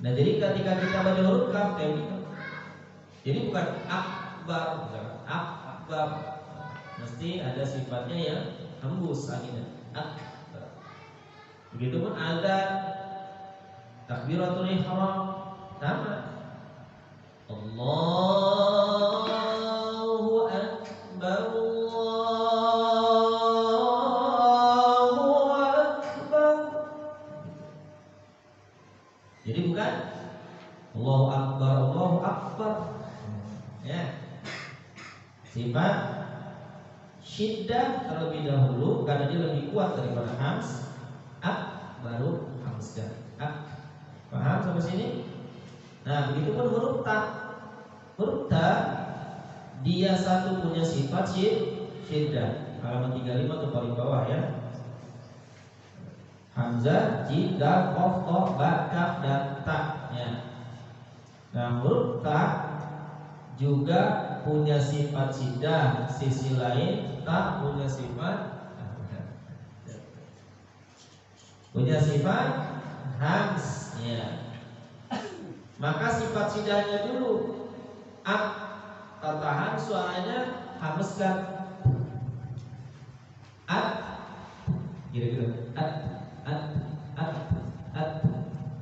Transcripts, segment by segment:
Nah, jadi ketika kita baca huruf kaf kayak gitu, jadi bukan akbar, bukan akbar, mesti ada sifatnya yang hembus anginnya. Akbar. Begitupun azan, takbiratul ihram, sama. Allahu akbar, Allahu akbar. Jadi bukan Allahu akbar, Allahu akbar. Ya. Sifat syiddah terlebih dahulu karena dia lebih kuat daripada hams. Baru hamzah. Paham sampai sini? Nah, begitu pun huruf ta. Huruf ta dia satu punya sifat syiddah. Halaman 35 atau paling bawah ya. Hamzah, jim, dal, qaf, ta, ba, kaf dan ta ya. Nah, huruf ta juga punya sifat syiddah. Sisi lain ta punya sifat hams ya. Maka sifat siddahnya dulu tertahan suaranya hamzkan gitu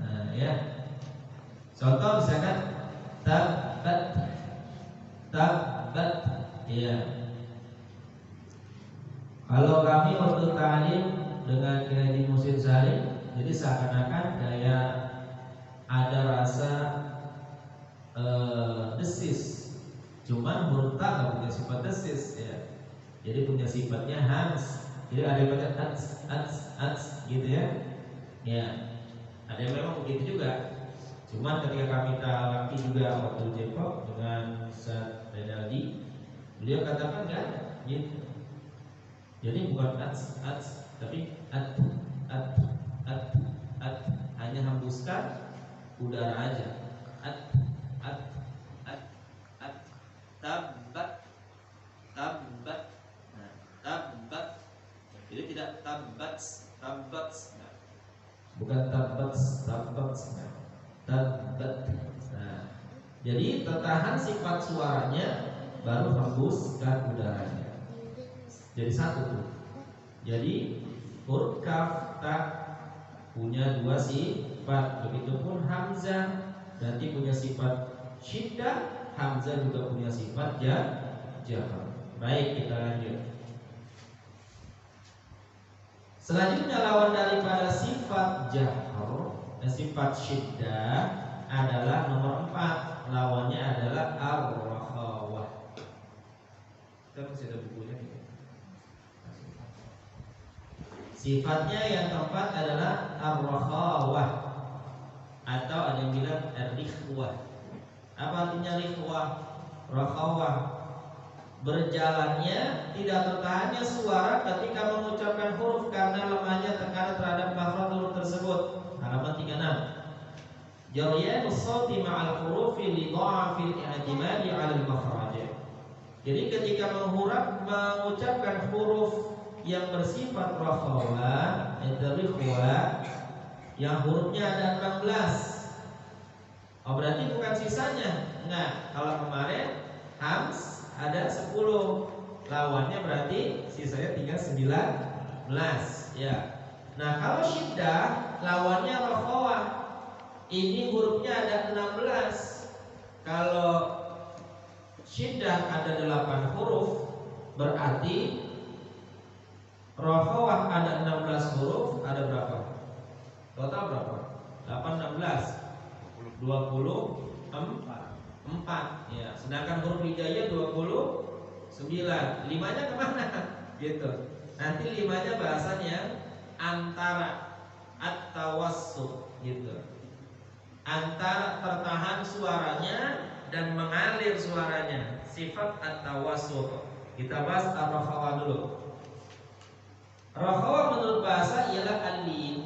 nah ya. Contoh misalkan tabat ya. Kalau kami waktu ta'lim dengan Kiai Musin Salim, jadi seakan-akan kayak ada rasa desis. Cuman huruf ta nggak punya sifat desis ya. Jadi punya sifatnya hams. Jadi ada yang baca ats gitu ya. Ya. Ada yang memang begitu juga. Cuman ketika kami talaki juga waktu di Depok dengan Ustaz Renaldi, beliau katakan nggak ada gitu. Jadi bukan ats tapi at hanya hembuskan udara aja. Tabat. Nah, tabat. Jadi tidak tabat. Nah, bukan tabat. Nah, tabat. Nah, jadi tertahan sifat suaranya baru hembuskan udaranya. Jadi satu tuh. Jadi huruf kaf ta punya dua sifat. Begitupun hamzah nanti punya sifat syiddah. Hamzah juga punya sifat jahar. Baik, kita lanjut. Selanjutnya lawan daripada sifat jahar dan sifat syiddah adalah nomor 4. Lawannya adalah ar-rakhawah. Kita masih ada bukunya nih. Sifatnya yang keempat adalah ar-rakhawah atau ada yang bilang ar-rikhwah. Apa artinya rikhwah? Rakhawah, berjalannya tidak tertahannya suara ketika mengucapkan huruf karena lemahnya tekanan terhadap makhraj huruf tersebut. Halaman 36. Jaryanus shauti ma'al hurufi li dha'fil i'timadi 'ala al-makhraj. Jadi ketika mengucapkan huruf yang bersifat rakhawah, rikhwah, yang hurufnya ada 16. Oh, berarti bukan sisanya. Nah, kalau kemarin hams ada 10, lawannya berarti sisanya tinggal 19 ya. Nah, kalau syiddah lawannya rakhawah. Ini hurufnya ada 16. Kalau syiddah ada 8 huruf, berarti rakhawah ada 16 huruf, ada berapa? Total berapa? 8 16 24 ya. Sedangkan huruf hijaiyah 29. 5-nya kemana? Gitu. Nanti 5-nya bahasan yang antara at-tawassut gitu. Antara tertahan suaranya dan mengalir suaranya. Sifat at-tawassut. Kita bahas ar-rakhawah dulu. Rakhawah menurut bahasa ialah al-lin,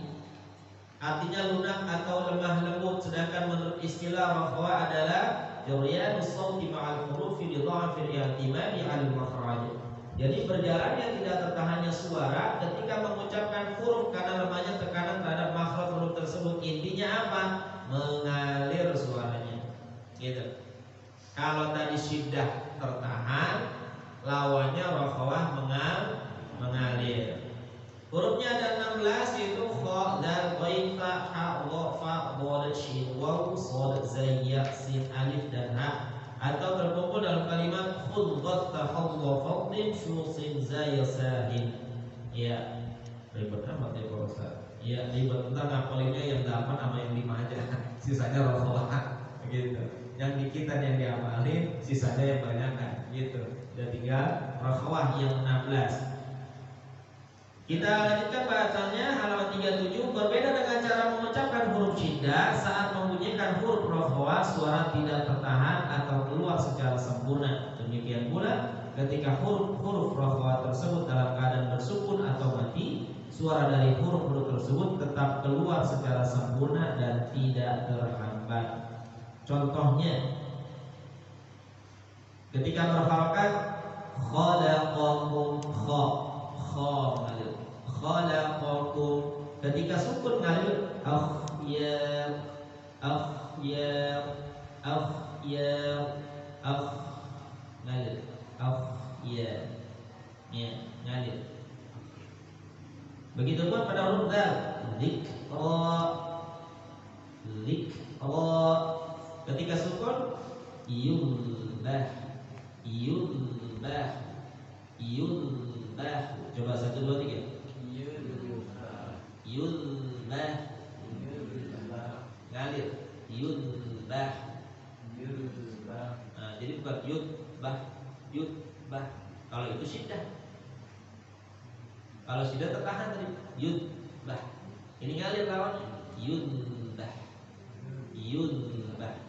artinya lunak atau lemah lembut. Sedangkan menurut istilah rakhawah adalah jaryanus shauti ma'al hurufi li dha'fil i'timadi 'ala al-makhraj. Jadi berjalannya tidak tertahannya suara ketika mengucapkan huruf karena lemahnya tekanan terhadap makhraj huruf tersebut. Intinya apa? mengalir suaranya. Gitu. Kalau tadi syiddah tertahan, lawannya rokhawah mengalir. Hurufnya ada 16 yaitu kha, dal, ghain, fa, ha, dha, fa, dha, shin, waw, shad, zai, ya, sin, alif dan ha, atau terkumpul dalam kalimat khudh, ghatta, hadha, fadhin, shusin, zai, sahin. Ya, ribet amat ya Pak Ustaz. Ya, ribet, entar ngapalinnya yang 8 sama yang 5 aja. Sisanya rokhawah gitu. Yang dikit yang diamalin, sisanya yang banyak kan gitu. Dan tinggal rokhawah yang 16. Kita lanjutkan bacanya halaman 37. Berbeda dengan cara mengucapkan huruf syiddah saat membunyikan huruf rokhawah, suara tidak tertahan atau keluar secara sempurna. Demikian pula ketika huruf rokhawah tersebut dalam keadaan bersukun atau mati, suara dari huruf-huruf tersebut tetap keluar secara sempurna dan tidak terhambat. Contohnya, ketika berharakat khalaqakum, kha ngalir, khalaqakum. Ketika sukun ngalir akhyar, akhyar, akhyar, ngalir, akhyar, ya ngalir. Begitupun pada huruf dal, dzikra, dzikra. Ketika sukun yulbah, yulbah, yulbah. Coba 1, 2, 3. Yulbah, yulbah, ngalir, yulbah, yulbah. Nah, jadi bukan yulbah, yulbah. Kalau itu syiddah. Kalau syiddah tertahan tadi yulbah. Ini ngalir lawannya yulbah, yulbah.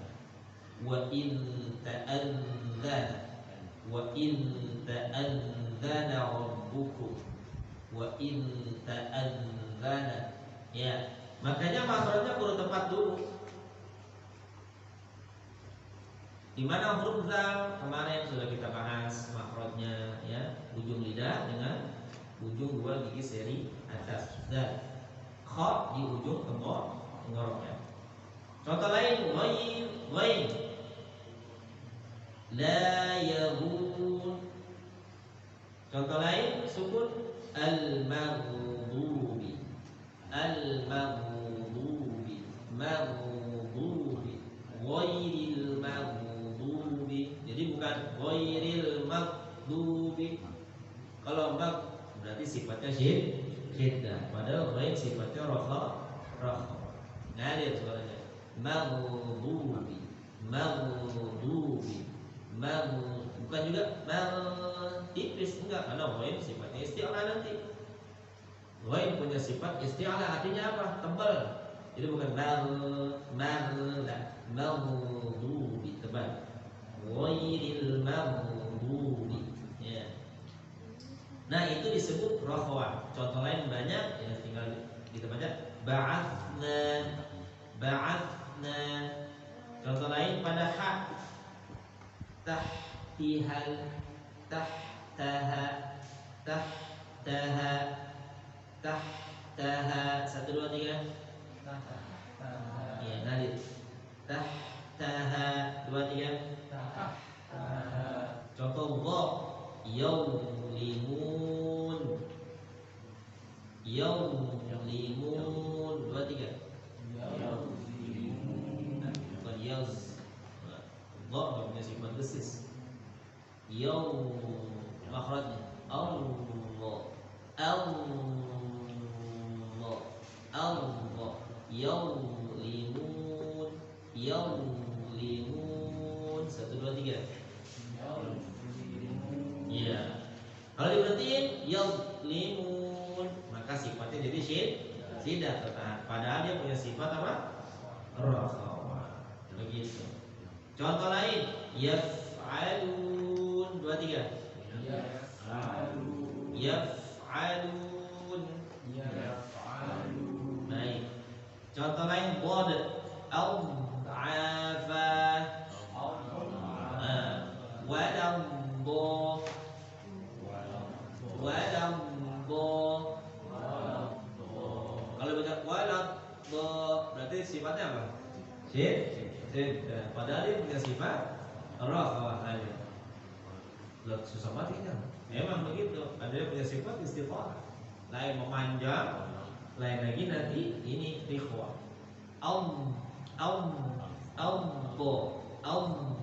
Wa in ta'adzana, wa in ta'adzana rabbukum, wa in ta'adzana. Ya, makanya makhrajnya perlu tepat dulu. Di mana huruf zal kemarin sudah kita bahas makhrajnya, ya, ujung lidah dengan ujung 2 gigi seri atas. Dan kha di ujung tenggoroknya. Contoh lain, ghain, la yaghun. Contoh lain, sukun al-maghdubi, al-maghdubi, maghdubi, ghairil maghdubi. Jadi bukan ghairil maghdubi. Kalau mag berarti sifatnya syiddah, padahal ghain sifatnya rokhawah. Ngalir suaranya. Maghdubi, maghdubi, bukan juga tipis, enggak, karena ghain sifatnya isti'alah nanti. Ghain punya sifat isti'alah, artinya apa? Tebal. Jadi bukan maghdubi, tebal. Ghairil maghdubi, ya. Nah, itu disebut rokhawah. Contoh lain banyak, ya, tinggal kita baca. Ba'athna, ba'athna. Contoh lain pada ha, tahtihal, tahtaha, tahtaha, tahtaha. 1, 2, 3. Ya, ngalir. Tahtaha. 2, 3. Contoh dha, yaulimun, yaulimun. 2, 3. Bukan yauz. Dha enggak punya sifat desis. Yaum makhrajnya Allah, Allah, Allah. Yaulimun, yaulimun. 1, 2, 3. Ya. Kalau diberhentiin yaulimun, maka sifatnya jadi syiddah tertahan. Padahal dia punya sifat apa? Rokhawah. Begitu. Contoh lain, yaf'alun. 2, 3. Yaf'alun, yaf'alun, yaf'alun. Baik. Contoh lain, bod, al-afa, walambo, walambo. Kalau baca walambo berarti sifatnya apa? Syiddah. Padahal dia punya sifat rafa'ah aja. Lihat susah mati kan? Memang begitu. Ada punya sifat istiqamah. Lain memanjang, lain lagi nanti ini rikhwa. Aum, aum, bo, aum.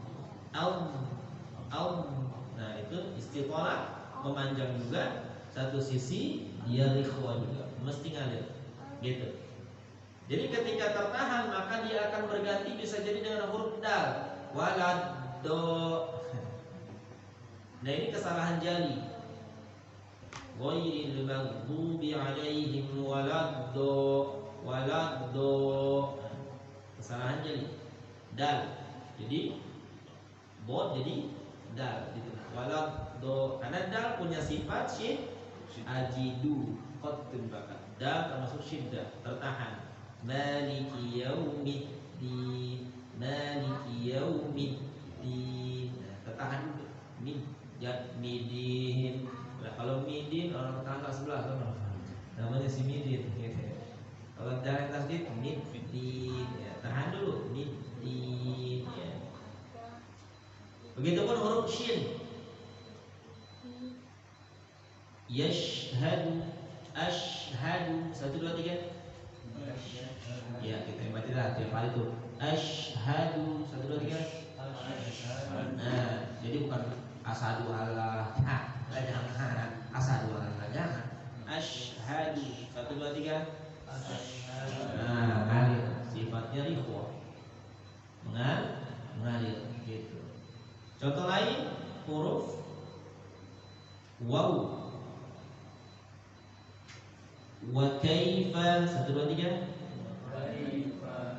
Nah itu istiqamah memanjang juga. Satu sisi dia rikhwa juga, mesti ngalir. Gitu. Jadi ketika tertahan maka dia akan berganti bisa jadi dengan huruf dal. Waladdo. Nah ini kesalahan jali. Ghairil maghdubi alaihim waladdo. Kesalahan jali. Dal. Jadi bod jadi dal gitu. Waladdo. Karena dal punya sifat ajidu qatun bakat. Dal termasuk syiddah, tertahan. Maliki yaumiddin. Tertahan dulu. Midin. Nah, kalau midin orang tetangga sebelah kan namanya si midin gitu. Kalau dari tasdid midin ya, tahan dulu midin ya. Begitupun huruf shin. Yashhadu, ashhadu, 1 2 3. Ya kita baca lah tiap hari tuh. Ashhadu, 1 2 3. Nah, jadi bukan asyhadu alla, jangan asyhadu alla, jangan. Ashhadu, 1 2 3. Nah, ngalir. Sifatnya rikhwa. Mengalir gitu. Contoh lain huruf waw. Wa kaifa, 1 2 3.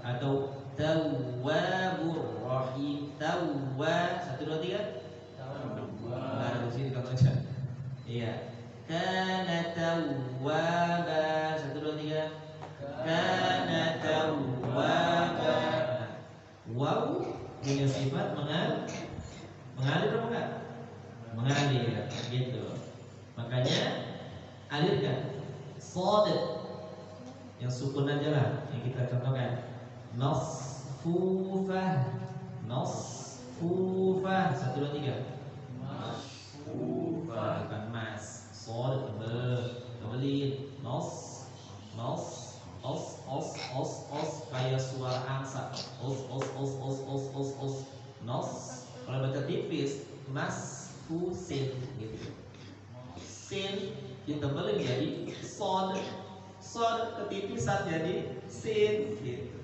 Atau tawwabur rahim. Tawwa, 1 2 3. Nah, di sini kamu baca. Iya. Kana tawwaba, 1 2 3. Kana tawwaba. Waw punya sifat mengalir apa enggak? Mengalir gitu. Makanya alirkan. Shad yang sukun aja lah yang kita contohkan. Masfufah, 1 2 3. Masfufah bukan mas. Shad tebelin. Kayak suara angsa. Kalau baca tipis masfusin gitu. Sin ditebelin jadi sod ketipisan jadi sin gitu.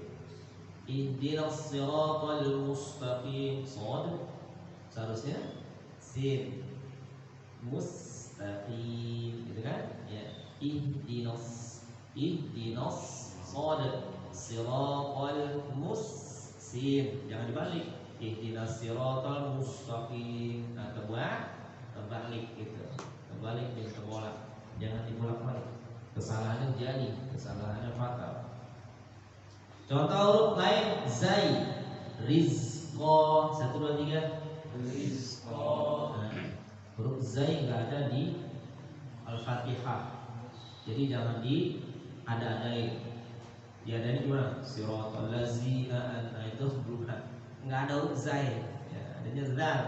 Ihdinas siratal mustaqim. Sod seharusnya sin. Mustaqim gitu kan? Ya. Ihdinas sod siratal sin. Jangan dibalik. Ihdinas siratal mustaqim. Nah, terbalik gitu. Terbalik dan terbolak. Jangan dibolak-balik. Kesalahannya jadi, kesalahannya fatal. Contoh huruf lain zai, rizqo, 1 2 3. Rizqo. Nah, huruf zai nggak ada di Al-Fatihah. Jadi jangan ada-adain. Diadain gimana? Siratal ladzina, nah itu bukan. Nggak ada huruf zai. Ya, adanya zal.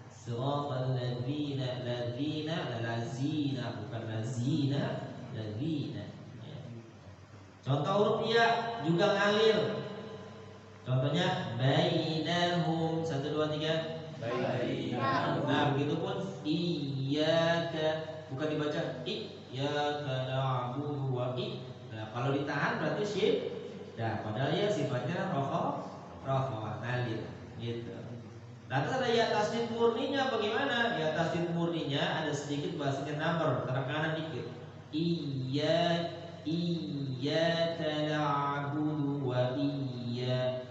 Siratal ladzina, bukan lazina. Ya. Contoh huruf ya juga ngalir. Contohnya bainahum, 1 2 3. Bainahum. Nah, begitupun iyyaka, bukan dibaca iyyaka na'budu wa Nah, kalau ditahan berarti syiddah. Padahal ya sifatnya rafa'ah ngalir gitu. Lantas ada ya tasdid murninya bagaimana? Ya tasdid murninya ada sedikit bahasanya number, terkanan dikit. Iyyaka na'budu wa iya.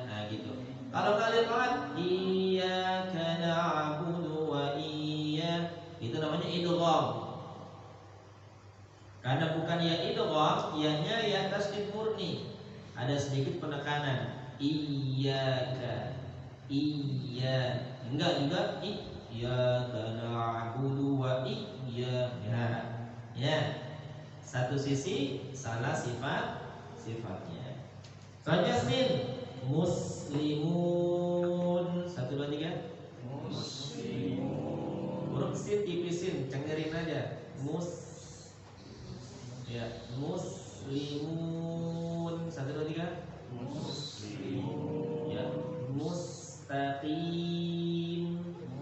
Nah gitu. Kalau kalian pelan iyyaka na'budu wa iya, itu namanya idgham. Karena bukan ya idgham, ianya ya tasdid murni. Ada sedikit penekanan. Iyyaka, iya. Enggak juga iyyaka na'budu wa iya. Ya. Satu sisi salah sifat, sifatnya. Selanjutnya sin, muslimun. 1, 2, 3. Muslimun. Huruf sin tipisin, cengerin aja. Ya, muslimun. 1, 2, 3. Muslimun. Ya, mustaqim.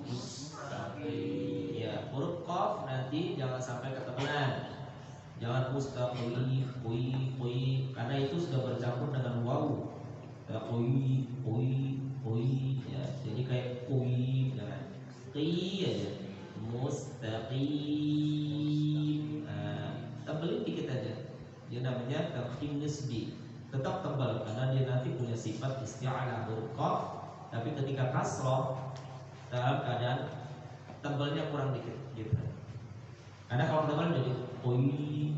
Mustaqim. Ya, huruf qaf nanti jangan sampai ketebalan. Jangan mustaqim, qi, karena itu sudah bercampur dengan waw. Qi, ya. Jadi kayak qi, jangan qi aja. Mustaqim. Tebelin dikit aja. Dia namanya tafkhim nisbi. Tetap tebal karena dia nanti punya sifat isti'alah huruf qaf, tapi ketika kasroh dalam keadaan tebalnya kurang dikit gitu. Karena kalau tebal jadi qi,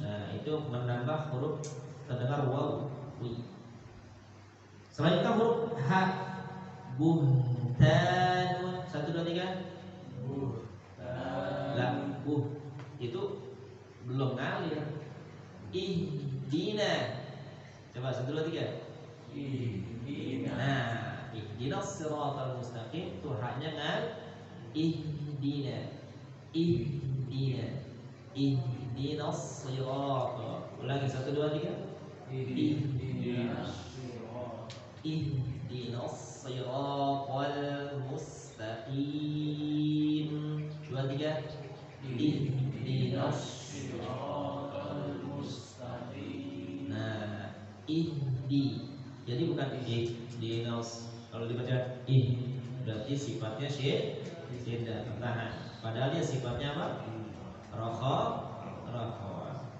nah itu menambah huruf terdengar waw, qi. Selanjutnya huruf ha, buhtanun. 1, 2, 3. Lah, itu belum ngalir. Ihdina. Coba 1, 2, 3. Ihdina. Nah, ihdinas siratal mustaqim tuh haknya ngal. Ihdina. Ihdinas siratal. Ulangi 1, 2, 3. Ihdinas siratal mustaqim. 2, 3. Ihdinas siratal mustaqim. Nah, ihdi. Jadi bukan ihdinas. Kalau dibaca berarti sifatnya syiddah, pertahan. Padahal dia sifatnya apa? Rakha.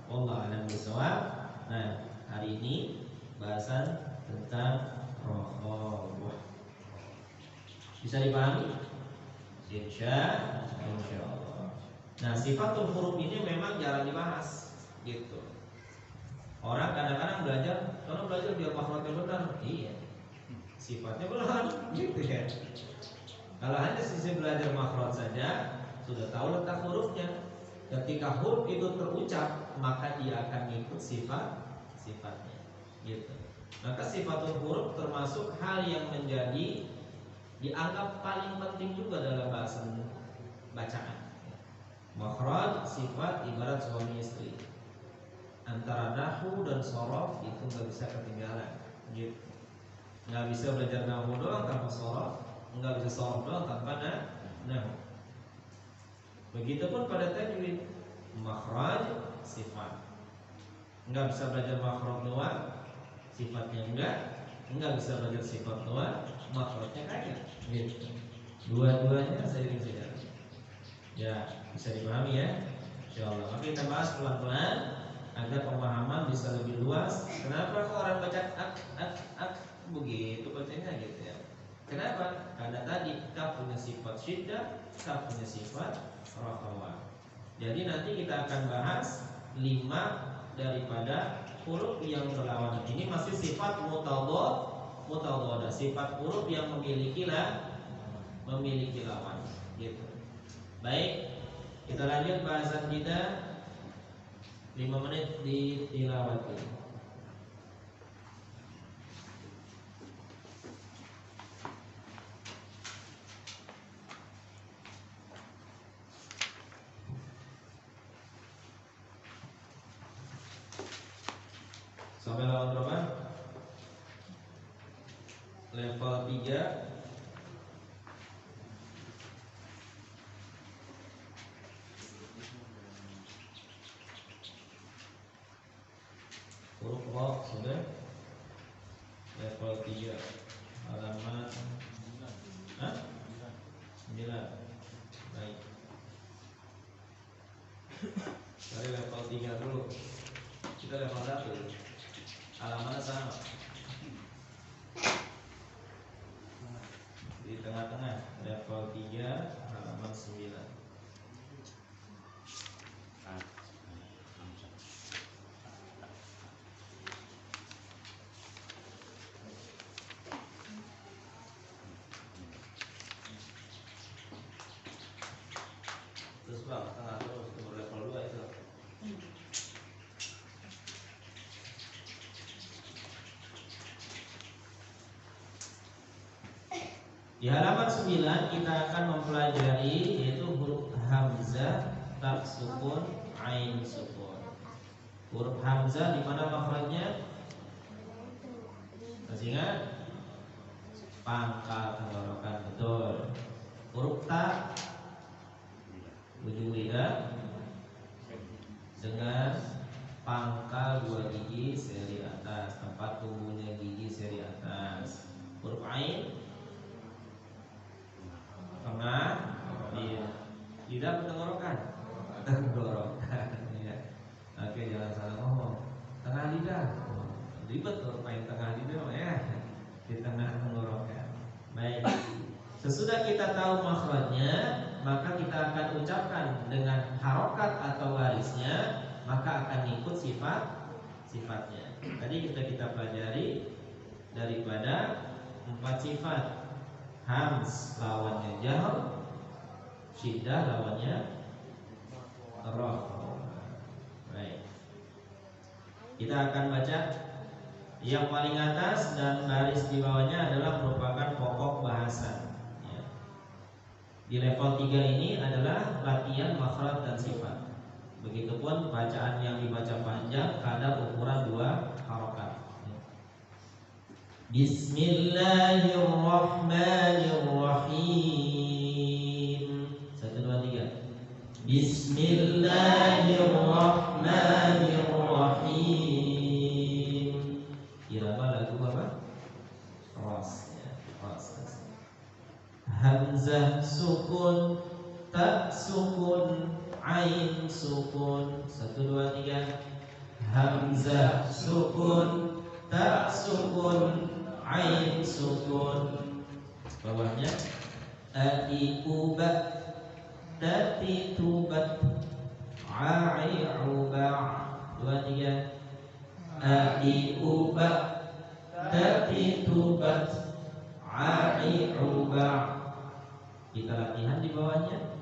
Wallahu a'lam bishawab. Nah, hari ini bahasan tentang rakha. Bisa dipahami? Insyaallah. Nah, sifatul huruf ini memang jarang dibahas gitu. Orang kadang-kadang belajar biar makhrajnya benar. Iya. Sifatnya belum gitu ya. Kalau hanya sisi belajar makhraj saja, sudah tahu letak hurufnya. Ketika huruf itu terucap, maka dia akan mengikut sifatnya gitu. Maka sifatul huruf termasuk hal yang menjadi dianggap paling penting juga dalam bahasa bacaan. Makhraj, sifat ibarat suami istri. Antara nahwu dan shorof itu nggak bisa ketinggalan gitu. Nggak bisa belajar nahwu doang tanpa shorof, nggak bisa shorof doang tanpa nahwu. Begitupun pada tajwid, makhraj, sifat. Nggak bisa belajar makhraj doang, sifatnya nggak bisa belajar sifat doang, makhrajnya kagak gitu. Dua-duanya seiring sejalan. Ya, bisa dipahami ya, insyaallah. Maka kita bahas pelan-pelan agar pemahaman bisa lebih luas. Kenapa kok orang baca ak begitu bacanya gitu ya? Kenapa? Karena tadi kaf punya sifat syiddah, kaf punya sifat rakhawah. Jadi nanti kita akan bahas 5 daripada huruf yang berlawanan. Ini masih sifat mutadhadah, sifat huruf yang memiliki lawan gitu. Baik, kita lanjut bahasan kita. 5 menit ditilawati. Sampai lawan berapa? Level 3. Huruf Ra sudah. Level 3 halaman 9. Baik. Dari level 3 dulu. Kita level 1. Halamannya sama. Di tengah-tengah level 3 halaman 9. Terus bang, tengah terus, nomor level 2 itu. Di halaman 9 kita akan mempelajari yaitu huruf hamzah, ta sukun, ain sukun. Huruf hamzah di mana makhrajnya? Masih ingat? Pangkal tenggorokan, betul. Huruf ta ujung lidah dengan pangkal 2 gigi seri atas, tempat tumbuhnya gigi seri atas. Huruf ain tengah lidah tenggorokan, tenggorokan ya. Oke, jangan salah ngomong. Tengah lidah, ribet huruf ain tengah lidah ya, di tengah tenggorokan. Baik, sesudah kita tahu makhrajnya, maka kita akan ucapkan dengan harokat atau barisnya, maka akan ikut sifatnya. Tadi kita pelajari daripada 4 sifat. Hams lawannya jahr, syiddah lawannya roh. Baik, kita akan baca yang paling atas dan baris di bawahnya adalah merupakan pokok bahasan ya. Di level 3 ini adalah latihan makhraj dan sifat. Begitupun bacaan yang dibaca panjang kadar ukuran 2 harokat. Bismillahirrahmanirrahim. 1, 2, 3. Bismillahirrahmanirrahim. Irama lagu apa? Ras ya, ras. Hamzah sukun, ta sukun, ain sukun. 1, 2, 3. Hamzah sukun, ta sukun, ain sukun. Bawahnya aiuba, tati tubat, aiuba. 2, 3. Aiuba, tati tubat, aiuba. Kita latihan di bawahnya.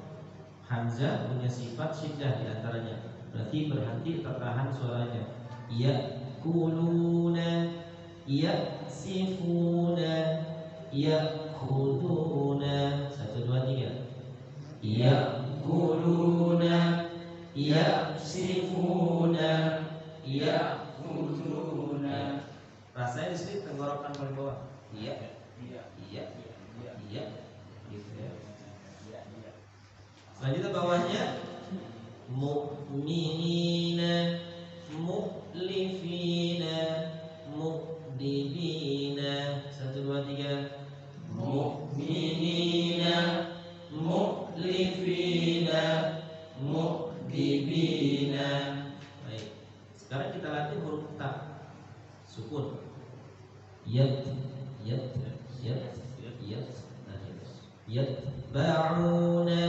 Hamzah punya sifat syiddah di antaranya. Berarti berhenti tertahan suaranya. Yakuluna, yaksifuna, yakhuduna. 1, 2, 3. Yakuluna, yaksifuna, yakhuduna. Rasanya di sini tenggorokan paling bawah. Iya, iya, iya, iya, gitu ya. Selanjutnya bawahnya mu'minina, mu'lifina, mu'dibina. 1, 2, 3. Mu'minina, mu'lifina, mu'dibina. Baik, sekarang kita latih huruf ta sukun. Yat, yat, yat, yat, yatba'una,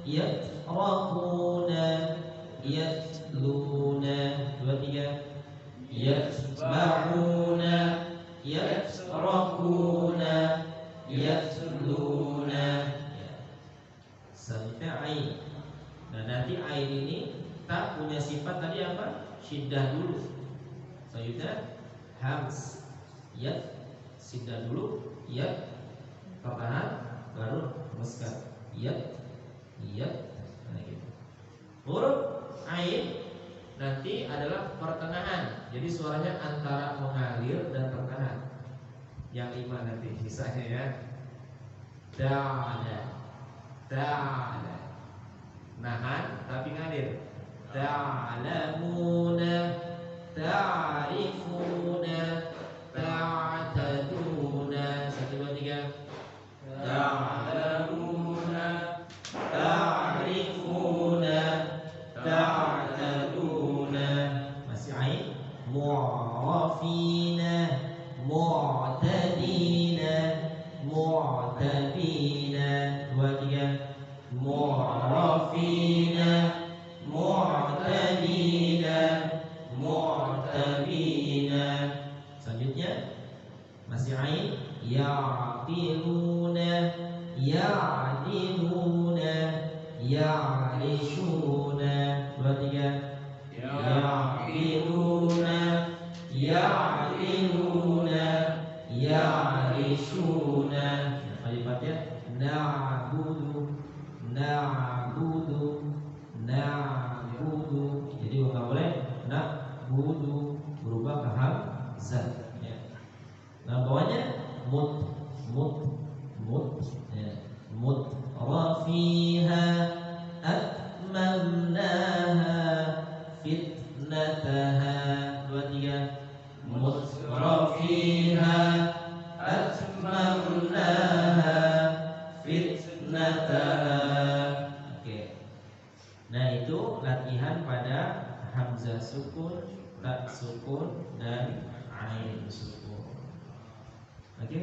yatraquna, yatluna. 2, 3. Yatba'una, yatraquna, yatluna. Sampai ain. Nah, nanti ain ini tak punya sifat tadi apa? Syiddah dulu. Selanjutnya hams, yat, syiddah dulu, yat, pertahan, baru hembuskan. Yat, yat, nah gitu. Huruf ain nanti adalah pertengahan. Jadi suaranya antara mengalir dan tertahan. Yang 5 nanti misalnya ya. Da'ala, da'ala, nahan tapi ngalir. Ta'lamuna, ta'rifuna, ta'taduna. 1, 2, 3. Ta'lamuna, ta'rifuna, ta'taduna. Masih ain. Mu'rafina, mu'tadina, mu'tabina. 2, 3. Mu'rafina, mu'tadina, mu'tabina. Selanjutnya masih ain. Ya'qiluna, ya'diluna, ya'rishuna. 2, 3. Ya'qiluna, ya'diluna, ya'rishuna. Kalimatnya na'budu, na'budu, na'budu. Jadi nggak boleh na'budu berubah ke hamzah. Ya. Nah bawahnya mut, ya. Mut rafiha atmamnaha fitnataha. Dua tiga. Mut rafiha atmamnaha fitnataha. Oke. Nah itu latihan pada hamzah sukun, ta sukun, dan ain sukun. Oke.